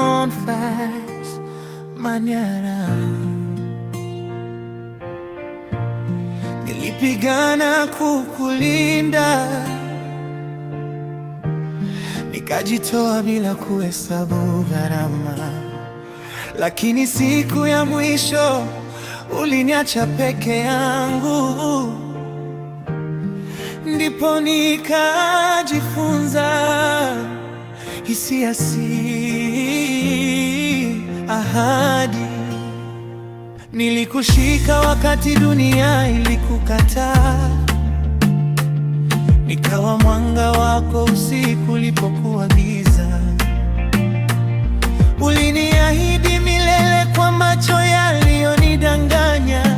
Boniface Manyara. Nilipigana kukulinda, nikajitoa bila kuhesabu gharama, lakini siku ya mwisho uliniacha peke yangu. Ndipo nikajifunza hisia si ahadi. Nilikushika wakati dunia ilikukataa, nikawa mwanga wako usiku ulipokuwa giza. Uliniahidi milele kwa macho yaliyonidanganya,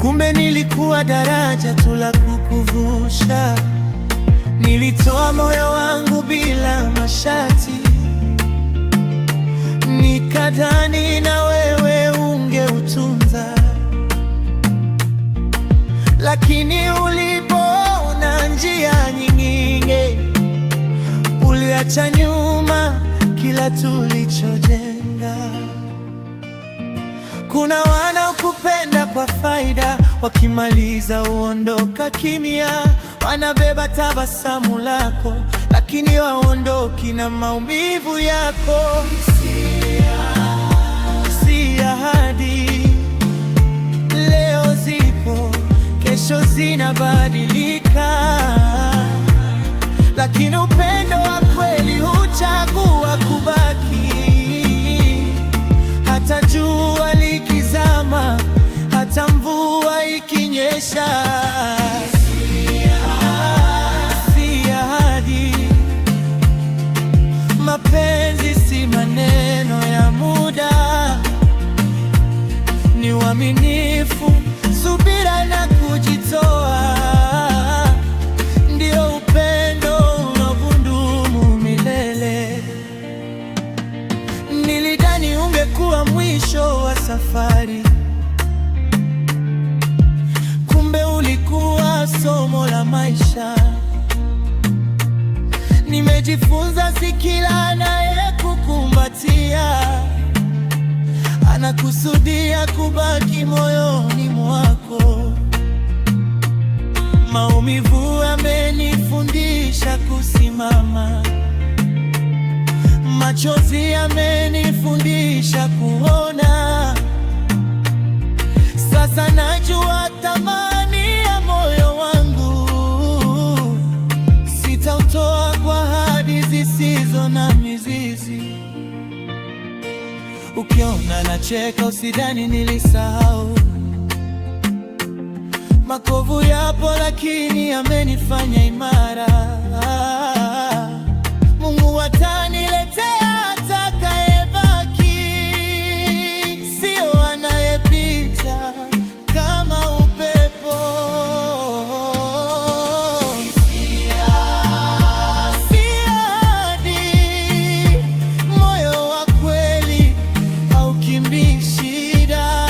kumbe nilikuwa daraja tu la kukuvusha. Nilitoa moyo wangu bila masharti, nikadhani na wewe ungeutunza, lakini ulipoona njia nyingine, uliacha nyuma kila tulichojenga. Kuna wanaokupenda kwa faida, wakimaliza uondoka kimya. Wanabeba tabasamu lako, lakini waondoki na maumivu yako. Si ahadi, leo zipo, kesho zinabadilika, lakini upendo wa kweli huchagua kubaki. Hata jua likizama, hata mvua ikinyesha. Si ahadi, mapenzi si maneno ya muda, ni uaminifu, subira na kujitoa. Ndio upendo unaodumu milele. Nilidhani ungekuwa mwisho wa safari, kumbe ulikuwa somo la maisha. Nimejifunza si kila anayekukumbatia anakusudia kubaki moyoni mwako. Maumivu yamenifundisha kusimama, machozi yamenifundisha kuona. Sasa najua thamani ya moyo wangu, sitautoa kwa ahadi zisizo na mizizi. Ukiona nacheka usidhani nilisahau, makovu yapo lakini yamenifanya imara. Mungu ataniletea atakayebaki, sio anayepita kama upepo. Si ahadi, moyo wa kweli haukimbii shida,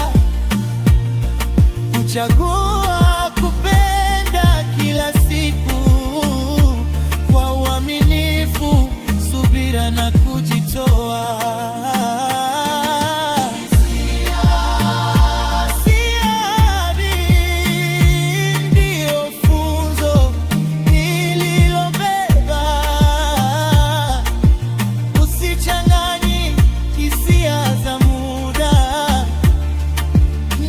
uchagua kupenda kila siku kwa uaminifu, subira na kujitoa. Si ahadi, ndio funzo nililobeba. Usichanganyi hisia za muda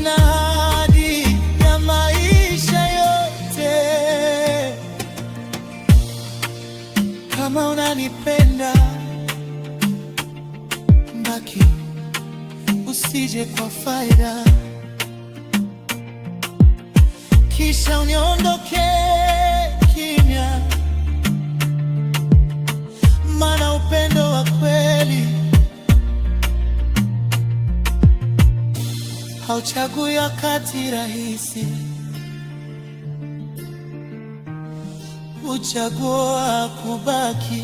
na ahadi ya maisha yote. Kama unanipenda baki, usije kwa faida, kisha uniondoke kimya. Maana upendo wa kweli hauchagui wakati rahisi, uchagua kubaki.